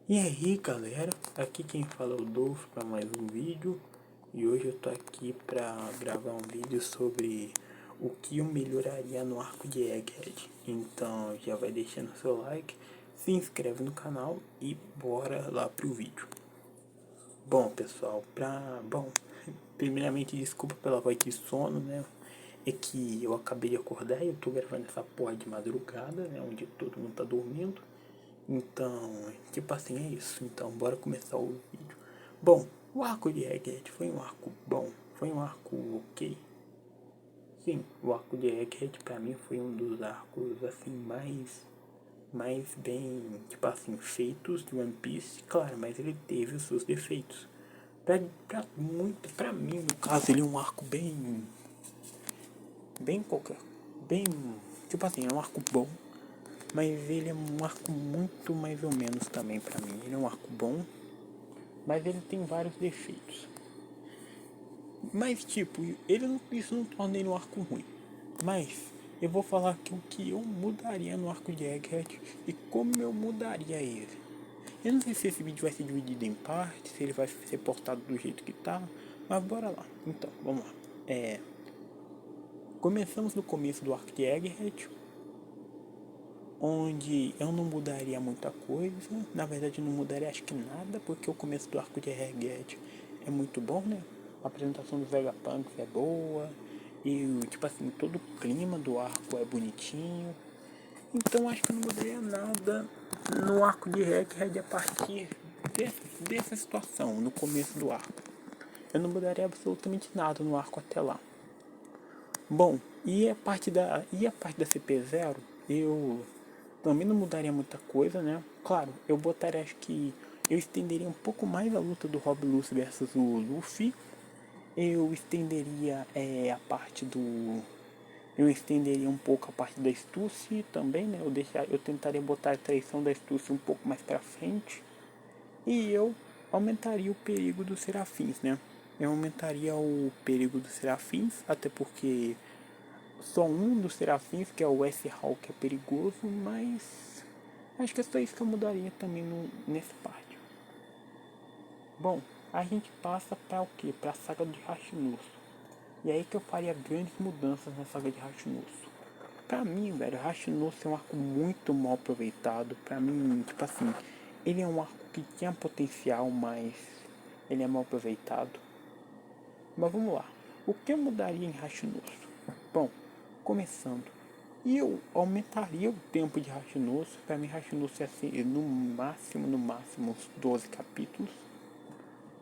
E aí galera, aqui quem fala é o Dolph para mais um vídeo. E hoje eu tô aqui para gravar um vídeo sobre o que eu melhoraria no arco de Egghead. Então já vai deixando seu like, se inscreve no canal e bora lá pro vídeo. Bom pessoal, primeiramente desculpa pela voz de sono, né? É que eu acabei de acordar e eu tô gravando essa porra de madrugada, né? Onde todo mundo tá dormindo. Então, tipo assim, é isso. Então, bora começar o vídeo. Bom, o arco de Egghead foi um arco bom. Foi um arco ok. Sim, o arco de Egghead pra mim foi um dos arcos, assim, mais bem, tipo assim, feitos de One Piece. Claro, mas ele teve os seus defeitos. Pra mim, no caso, ele é um arco bem qualquer, bem, tipo assim, é um arco bom. Mas ele é um arco muito mais ou menos também pra mim. Ele é um arco bom, mas ele tem vários defeitos. Mas tipo, isso não torna ele um arco ruim. Mas eu vou falar aqui o que eu mudaria no arco de Egghead e como eu mudaria ele. Eu não sei se esse vídeo vai ser dividido em partes, se ele vai ser portado do jeito que tá, mas bora lá. Então, vamos lá. Começamos no começo do arco de Egghead, onde eu não mudaria muita coisa. Na verdade, não mudaria acho que nada, porque o começo do arco de Egghead é muito bom, né? A apresentação dos Vegapunks é boa, e tipo assim, todo o clima do arco é bonitinho. Então acho que eu não mudaria nada no arco de Egghead a partir dessa situação, no começo do arco. Eu não mudaria absolutamente nada no arco até lá. Bom, e a parte da CP0, eu também não mudaria muita coisa, né? Claro, eu botaria, acho que eu estenderia um pouco mais a luta do Rob Lucy versus o Luffy. Eu estenderia a parte do. Eu estenderia um pouco a parte da Stussy também, né? Eu tentaria botar a traição da Stussy um pouco mais pra frente. E eu aumentaria o perigo dos Serafins, né? Eu aumentaria o perigo dos Serafins, até porque só um dos Serafins, que é o S-Hawk, é perigoso, mas acho que é só isso que eu mudaria também nesse parte. Bom, a gente passa para o que? Para a saga de Hashinosu. E aí que eu faria grandes mudanças na saga de Hashinosu. Pra mim, velho, Hashinosu é um arco muito mal aproveitado. Pra mim, tipo assim, ele é um arco que tinha potencial, mas ele é mal aproveitado. Mas vamos lá. O que eu mudaria em Hashinosu? Bom, começando. Eu aumentaria o tempo de Hashinosu. Para mim, Hashinosu ia ser no máximo, uns 12 capítulos.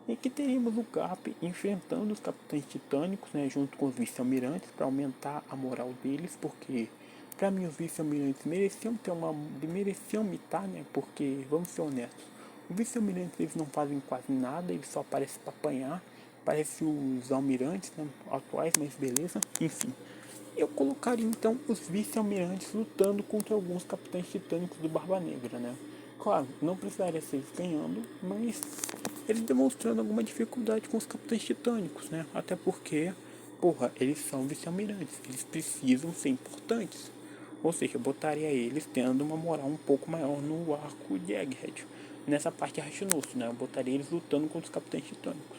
E que teríamos o Garp enfrentando os Capitães Titânicos, né, junto com os Vice-Almirantes, para aumentar a moral deles, porque para mim os Vice-Almirantes mereciam mitar, né, porque, vamos ser honestos, os Vice-Almirantes eles não fazem quase nada, eles só aparecem para apanhar, parece os Almirantes, né, atuais, mas beleza, enfim. Eu colocaria então os vice-almirantes lutando contra alguns capitães titânicos do Barba Negra, né? Claro, não precisaria ser eles ganhando, mas eles demonstrando alguma dificuldade com os capitães titânicos, né? Até porque, porra, eles são vice-almirantes, eles precisam ser importantes. Ou seja, eu botaria eles tendo uma moral um pouco maior no arco de Egghead. Nessa parte de Hashinosu, né? Eu botaria eles lutando contra os capitães titânicos.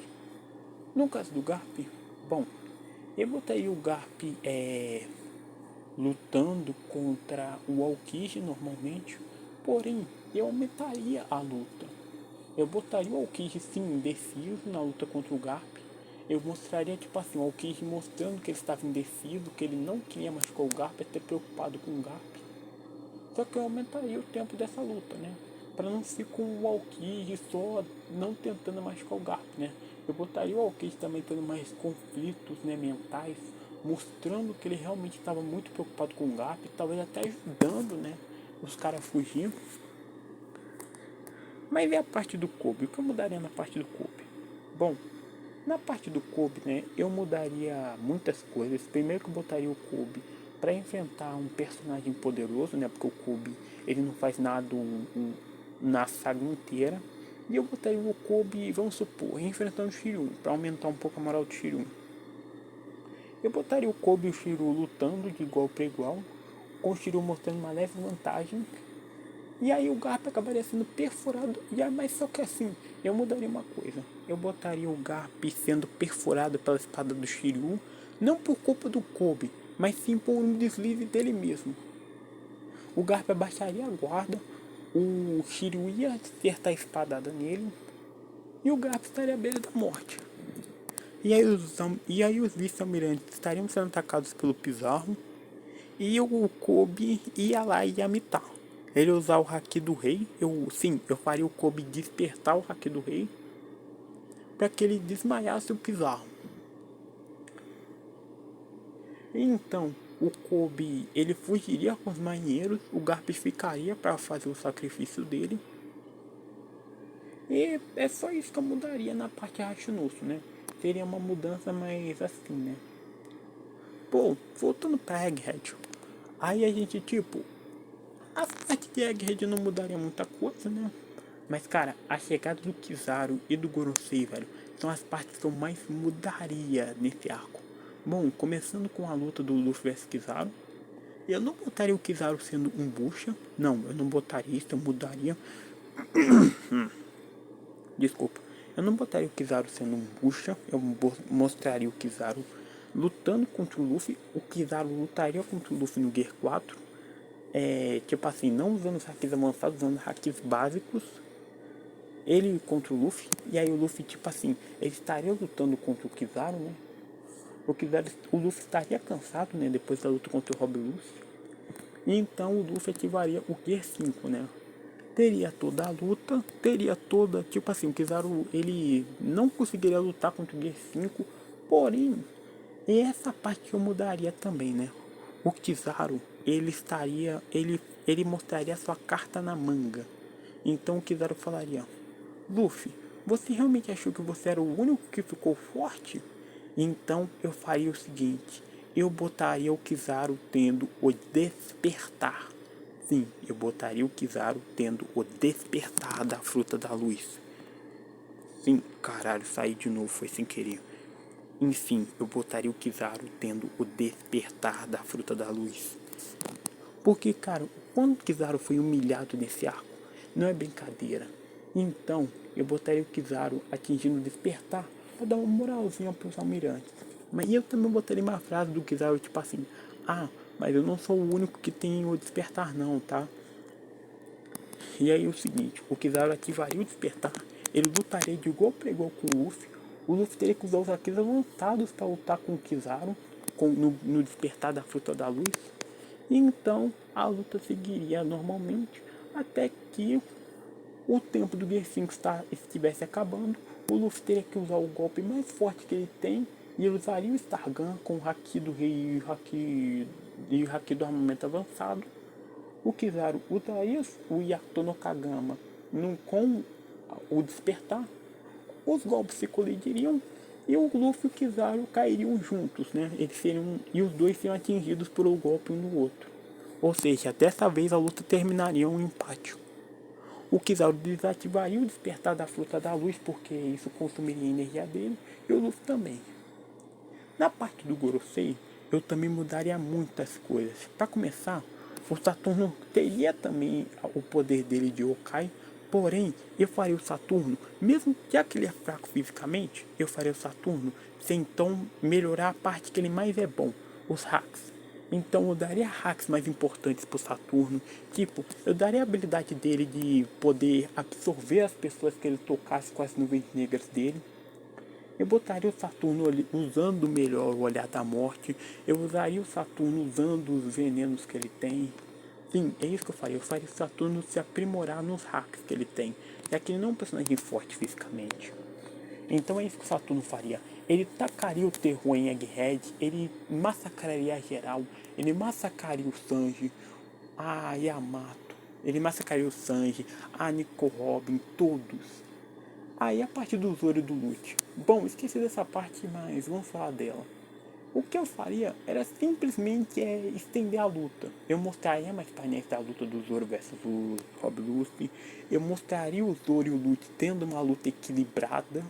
No caso do Garp, bom, eu botaria o Garp lutando contra o Aokiji normalmente, porém eu aumentaria a luta. Eu botaria o Aokiji sim indeciso na luta contra o Garp. Eu mostraria tipo assim, o Aokiji mostrando que ele estava indeciso, que ele não queria machucar o Garp, até preocupado com o Garp. Só que eu aumentaria o tempo dessa luta, né? Para não ser com o Aokiji só não tentando machucar o Garp, né? Eu botaria o Aokiji também tendo mais conflitos, né, mentais, mostrando que ele realmente estava muito preocupado com o Garp, talvez até ajudando, né, os caras a fugir. Mas e a parte do Kobe? O que eu mudaria na parte do Kobe? Bom, na parte do Kobe, né, eu mudaria muitas coisas. Primeiro que eu botaria o Kobe para enfrentar um personagem poderoso, né, porque o Kobe ele não faz nada na saga inteira. E eu botaria o Kobe, vamos supor, enfrentando o Shiryu, para aumentar um pouco a moral do Shiryu. Eu botaria o Kobe e o Shiryu lutando de igual para igual, com o Shiryu mostrando uma leve vantagem. E aí o Garp acabaria sendo perfurado. Mas só que assim, eu mudaria uma coisa. Eu botaria o Garp sendo perfurado pela espada do Shiryu, não por culpa do Kobe, mas sim por um deslize dele mesmo. O Garp abaixaria a guarda, o Shiryu ia acertar a espadada nele, e o Garp estaria à beira da morte. E aí os vice-almirantes estariam sendo atacados pelo Pizarro, e o Kobe ia lá e ia mitar. Ele ia usar o Haki do Rei. Eu faria o Kobe despertar o Haki do Rei para que ele desmaiasse o Pizarro. Então, o Kobe, ele fugiria com os marinheiros, o Garp ficaria para fazer o sacrifício dele. E é só isso que eu mudaria na parte Hashinosu, né? Seria uma mudança mais assim, né? Pô, voltando pra Egghead. Aí a gente, tipo, a parte de Egghead não mudaria muita coisa, né? Mas, cara, a chegada do Kizaru e do Gorosei, velho, são as partes que eu mais mudaria nesse arco. Bom, começando com a luta do Luffy vs Kizaru. Eu não botaria o Kizaru sendo um bucha. Não, eu não botaria isso, eu mudaria. Desculpa. Eu não botaria o Kizaru sendo um bucha. Eu mostraria o Kizaru lutando contra o Luffy. O Kizaru lutaria contra o Luffy no Gear 4. Tipo assim, não usando os hacks avançados, usando hacks básicos. Ele contra o Luffy. E aí o Luffy, tipo assim, ele estaria lutando contra o Kizaru, né? O Luffy estaria cansado, né? Depois da luta contra o Rob Luffy. E então o Luffy ativaria o Gear 5, né? Teria toda a luta, tipo assim, o Kizaru, ele não conseguiria lutar contra o Gear 5, porém, e essa parte que eu mudaria também, né? O Kizaru, ele mostraria sua carta na manga. Então o Kizaru falaria: Luffy, você realmente achou que você era o único que ficou forte? Então eu faria o seguinte, eu botaria o Kizaru tendo o despertar. Sim, eu botaria o Kizaru tendo o despertar da fruta da luz. Sim, caralho, saí de novo, foi sem querer. Enfim, eu botaria o Kizaru tendo o despertar da fruta da luz. Porque, cara, quando o Kizaru foi humilhado nesse arco, não é brincadeira. Então, eu botaria o Kizaru atingindo o despertar pra dar uma moralzinha pros almirantes. Mas eu também botaria uma frase do Kizaru, tipo assim: ah, mas eu não sou o único que tem o despertar não, tá? E aí o seguinte, o Kizaru ativaria o despertar, ele lutaria de igual pra igual com o Luffy teria que usar os hacks avançados para lutar com o Kizaru, no despertar da fruta da luz. E então a luta seguiria normalmente até que o tempo do Gear 5 estivesse acabando. O Luffy teria que usar o golpe mais forte que ele tem e ele usaria o Stargun com o Haki do Rei e o Haki do armamento avançado. O Kizaru usaria o Yato no Kagama com o despertar. Os golpes se colidiriam e o Luffy e o Kizaru cairiam juntos, né? E os dois seriam atingidos por um golpe um no outro. Ou seja, dessa vez a luta terminaria um empate. O Kizaru desativaria o despertar da fruta da luz, porque isso consumiria a energia dele, e o Luffy também. Na parte do Gorosei, eu também mudaria muitas coisas. Para começar, o Saturno teria também o poder dele de Yokai, porém, eu faria o Saturno, mesmo já que ele é fraco fisicamente, eu faria o Saturno sem então melhorar a parte que ele mais é bom, os hacks. Então eu daria hacks mais importantes pro Saturno, tipo, eu daria a habilidade dele de poder absorver as pessoas que ele tocasse com as nuvens negras dele. Eu botaria o Saturno usando melhor o olhar da morte. Eu usaria o Saturno usando os venenos que ele tem. Sim, é isso que eu faria. Eu faria o Saturno se aprimorar nos hacks que ele tem. Já que ele não é um personagem forte fisicamente. Então é isso que o Saturno faria. Ele tacaria o terror em Egghead. Ele massacraria a geral. Ele massacraria o Sanji. A Yamato. Ele massacraria o Sanji. A Nico Robin. Todos. Aí a parte do Zoro e do Lute. Bom, esqueci dessa parte, mas vamos falar dela. O que eu faria era simplesmente estender a luta. Eu mostraria mais painéis da luta do Zoro versus o Rob Luffy. Eu mostraria o Zoro e o Lute tendo uma luta equilibrada.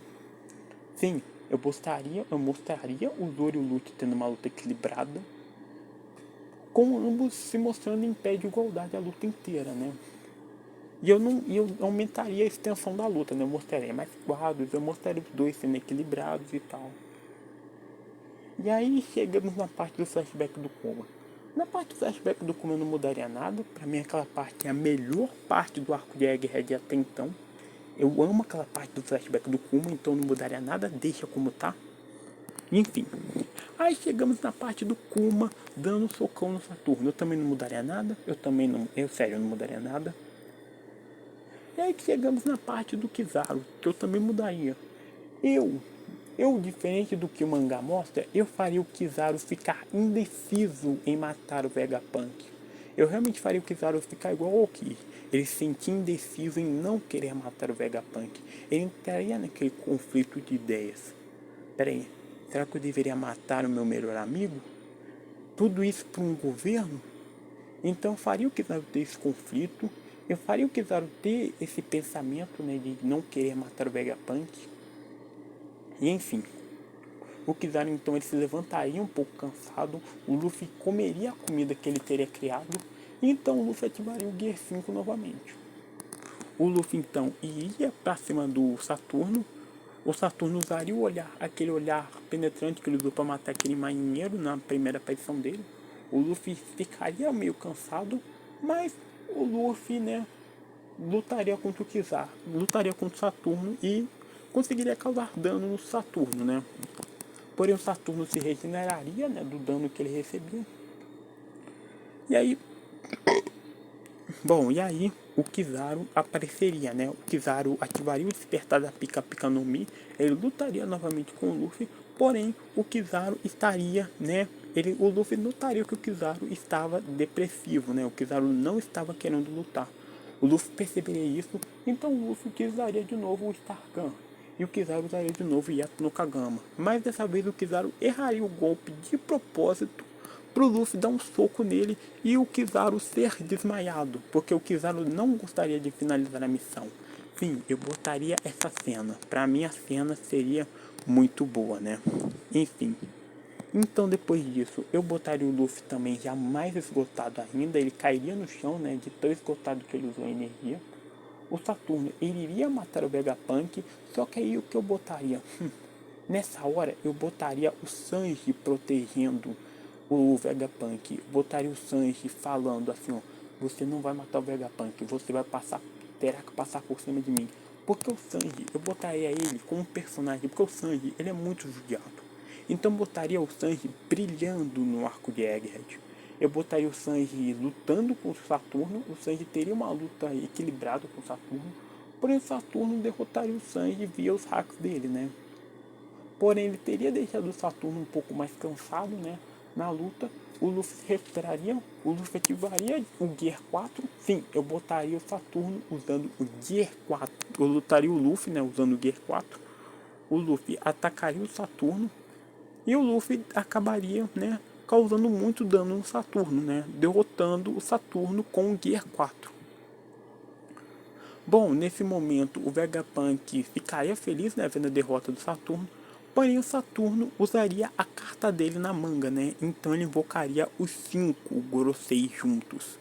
Sim, eu mostraria o Zoro e o Lute tendo uma luta equilibrada. Com ambos se mostrando em pé de igualdade a luta inteira, né? E eu aumentaria a extensão da luta, né? Eu mostraria mais quadros, eu mostraria os dois sendo equilibrados e tal. E aí chegamos na parte do flashback do Kuma. Na parte do flashback do Kuma eu não mudaria nada. Pra mim aquela parte é a melhor parte do arco de Egghead até então. Eu amo aquela parte do flashback do Kuma, então não mudaria nada, deixa como tá. Enfim. Aí chegamos na parte do Kuma dando um socão no Saturno. Eu também não mudaria nada. Sério, eu não mudaria nada. E aí chegamos na parte do Kizaru, que eu também mudaria. Diferente do que o mangá mostra, eu faria o Kizaru ficar indeciso em matar o Vegapunk. Eu realmente faria o Kizaru ficar igual ao Ki. Ele se sentir indeciso em não querer matar o Vegapunk. Ele entraria naquele conflito de ideias. Peraí, será que eu deveria matar o meu melhor amigo? Tudo isso por um governo? Então eu faria o Kizaru ter esse conflito. Eu faria o Kizaru ter esse pensamento, né, de não querer matar o Vegapunk. E enfim, o Kizaru então ele se levantaria um pouco cansado, o Luffy comeria a comida que ele teria criado, e então o Luffy ativaria o Gear 5 novamente. O Luffy então iria para cima do Saturno, o Saturno usaria o olhar, aquele olhar penetrante que ele usou para matar aquele marinheiro na primeira aparição dele. O Luffy ficaria meio cansado, mas o Luffy, né, lutaria contra o Kizaru, lutaria contra o Saturno e conseguiria causar dano no Saturno, né? Porém o Saturno se regeneraria, né, do dano que ele recebia. E aí, o Kizaru apareceria, né? O Kizaru ativaria o despertar da Pika Pika no Mi, ele lutaria novamente com o Luffy, porém o Kizaru estaria, né? O Luffy notaria que o Kizaru estava depressivo, né? O Kizaru não estava querendo lutar. O Luffy perceberia isso, então o Luffy utilizaria de novo o Starkan. E o Kizaru usaria de novo o Yato no Kagama. Mas dessa vez o Kizaru erraria o golpe de propósito pro Luffy dar um soco nele e o Kizaru ser desmaiado. Porque o Kizaru não gostaria de finalizar a missão. Sim, eu botaria essa cena. Pra mim a cena seria muito boa, né? Enfim. Então depois disso, eu botaria o Luffy também já mais esgotado ainda. Ele cairia no chão, né? De tão esgotado que ele usou a energia. O Saturno, ele iria matar o Vegapunk. Só que aí o que eu botaria? Nessa hora, eu botaria o Sanji protegendo o Vegapunk. Botaria o Sanji falando assim, ó. Você não vai matar o Vegapunk. Você vai passar, terá que passar por cima de mim. Porque o Sanji, eu botaria ele como personagem. Porque o Sanji, ele é muito judiado. Então eu botaria o Sanji brilhando no arco de Egghead. Eu botaria o Sanji lutando com o Saturno. O Sanji teria uma luta equilibrada com o Saturno. Porém o Saturno derrotaria o Sanji via os hacks dele, né? Porém ele teria deixado o Saturno um pouco mais cansado, né? Na luta. O Luffy se recuperaria. O Luffy ativaria o Gear 4. Sim, eu botaria o Saturno usando o Gear 4. Eu lutaria o Luffy, né? Usando o Gear 4. O Luffy atacaria o Saturno. E o Luffy acabaria, né, causando muito dano no Saturno, né, derrotando o Saturno com o Gear 4. Bom, nesse momento o Vegapunk ficaria feliz, né, vendo a derrota do Saturno, porém o Saturno usaria a carta dele na manga, né, então ele invocaria os 5 Gorosei juntos.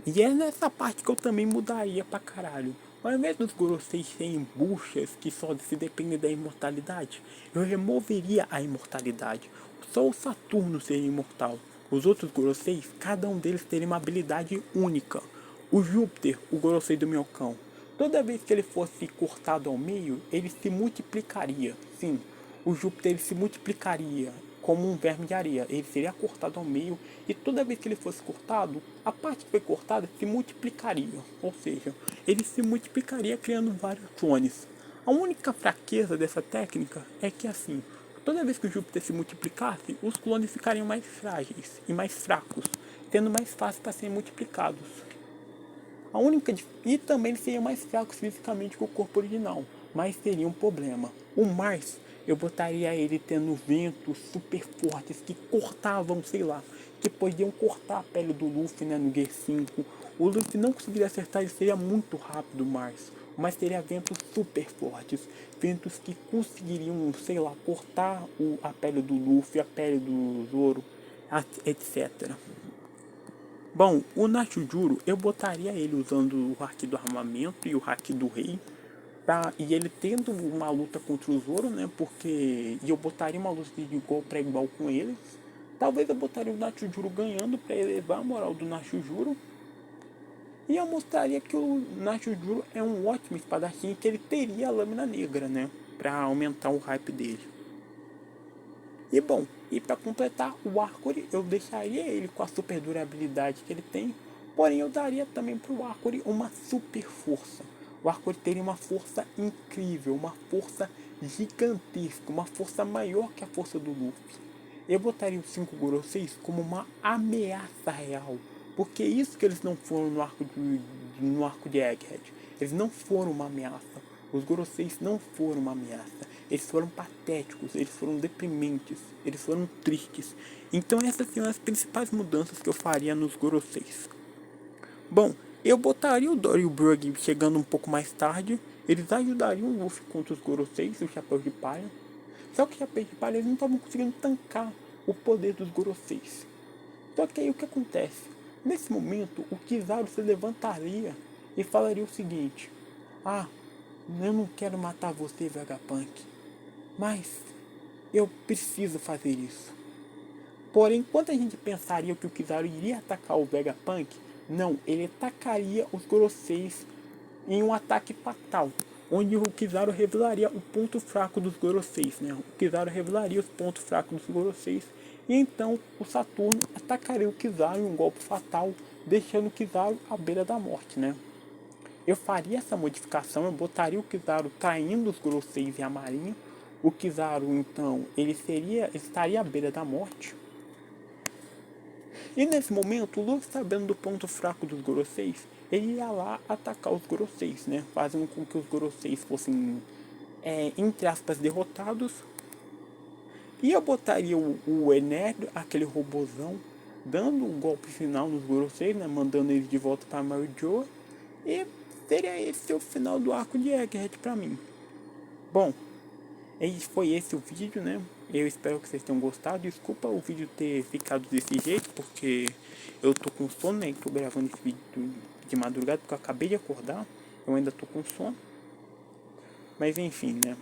E é nessa parte que eu também mudaria pra caralho. Ao invés dos Gorosei serem buchas que só se dependem da imortalidade, eu removeria a imortalidade. Só o Saturno seria imortal. Os outros Gorosei, cada um deles teria uma habilidade única. O Júpiter, o Gorosei do Minhocão, toda vez que ele fosse cortado ao meio, ele se multiplicaria. Sim, o Júpiter ele se multiplicaria como um verme de areia. Ele seria cortado ao meio e toda vez que ele fosse cortado, a parte que foi cortada se multiplicaria. Ou seja, ele se multiplicaria criando vários clones. A única fraqueza dessa técnica é que assim, toda vez que o Júpiter se multiplicasse, os clones ficariam mais frágeis e mais fracos, tendo mais fácil para serem multiplicados. E também eles seriam mais fracos fisicamente que o corpo original, mas teria um problema. O Mars, eu botaria ele tendo ventos super fortes que cortavam, sei lá, que podiam cortar a pele do Luffy, né, no Gear 5. O Luffy não conseguiria acertar, ele seria muito rápido, o Mars, mas teria ventos super fortes, ventos que conseguiriam, sei lá, cortar a pele do Luffy, a pele do Zoro, etc. Bom, o Nachujuro, eu botaria ele usando o hack do armamento e o hack do rei. Tá? E ele tendo uma luta contra o Zoro, né? Porque eu botaria uma luta de igual para igual com eles. Talvez eu botaria o Nachujuro ganhando para elevar a moral do Nachujuro. E eu mostraria que o Nachujuro é um ótimo espadachim, que ele teria a lâmina negra, né? Para aumentar o hype dele. E bom, e para completar, o Arcori eu deixaria ele com a super durabilidade que ele tem, porém eu daria também para o Arcori uma super força. O Arcori teria uma força incrível, uma força gigantesca, uma força maior que a força do Luffy. Eu botaria os 5 Goroseis como uma ameaça real, porque isso que eles não foram no arco de Egghead. Eles não foram uma ameaça. Os Goroseis não foram uma ameaça. Eles foram patéticos, eles foram deprimentes, eles foram tristes. Então essas são as principais mudanças que eu faria nos Goroseis. Bom, eu botaria o Dory e o Brug chegando um pouco mais tarde. Eles ajudariam o Luffy contra os Goroseis, o Chapéu de Palha. Só que o Chapéu de Palha eles não estavam conseguindo tancar o poder dos Goroseis. Só que aí o que acontece? Nesse momento, o Kizaru se levantaria e falaria o seguinte: ah, eu não quero matar você, Vegapunk, mas eu preciso fazer isso. Porém, enquanto a gente pensaria que o Kizaru iria atacar o Vegapunk, não, ele atacaria os Goroseis em um ataque fatal, onde o Kizaru revelaria o ponto fraco dos Goroseis, né? O Kizaru revelaria os pontos fracos dos Goroseis, e então o Saturno atacaria o Kizaru em um golpe fatal, deixando o Kizaru à beira da morte, né? Eu faria essa modificação, eu botaria o Kizaru traindo os Goroseis e a Marinha. O Kizaru, então, ele estaria à beira da morte. E nesse momento, o Luffy, sabendo do ponto fraco dos Goroseis, ele ia lá atacar os Goroseis, né? Fazendo com que os Goroseis fossem, entre aspas, derrotados. E eu botaria o Enerd, aquele robozão, dando o golpe final nos Goroseis, né? Mandando eles de volta para Mary Joe. E seria esse o final do arco de Egghead pra mim. Bom, foi esse o vídeo, né? Eu espero que vocês tenham gostado. Desculpa o vídeo ter ficado desse jeito, porque eu tô com sono, né? Tô gravando esse vídeo de madrugada, porque eu acabei de acordar. Eu ainda tô com sono. Mas enfim, né?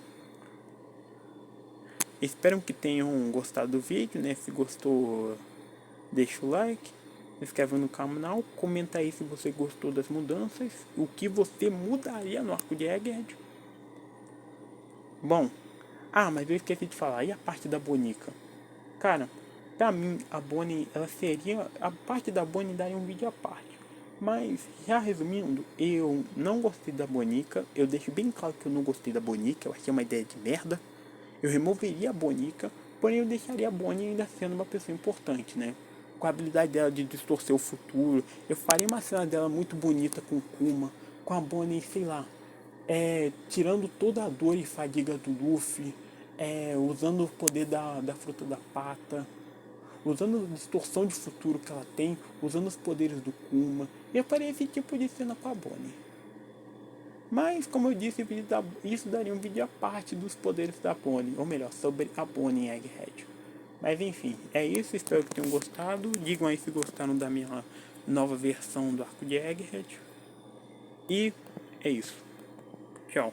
Espero que tenham gostado do vídeo, né? Se gostou, deixa o like. Se inscreve no canal. Comenta aí se você gostou das mudanças. O que você mudaria no arco de Egghead. Bom, mas eu esqueci de falar. E a parte da Bonica? Cara, pra mim, a Bonnie, ela seria... A parte da Bonnie daria um vídeo à parte. Mas, já resumindo, eu não gostei da Bonica. Eu deixo bem claro que eu não gostei da Bonica. Eu achei uma ideia de merda. Eu removeria a Bonica, porém eu deixaria a Bonnie ainda sendo uma pessoa importante, né? Com a habilidade dela de distorcer o futuro. Eu faria uma cena dela muito bonita com Kuma. Com a Bonnie, sei lá... tirando toda a dor e fadiga do Luffy, usando o poder da fruta da pata, usando a distorção de futuro que ela tem, usando os poderes do Kuma. Eu faria esse tipo de cena com a Bonnie. Mas, como eu disse, isso daria um vídeo à parte dos poderes da Bonnie, ou melhor, sobre a Bonnie em Egghead. Mas enfim, é isso, espero que tenham gostado. Digam aí se gostaram da minha nova versão do arco de Egghead. E é isso. Tchau.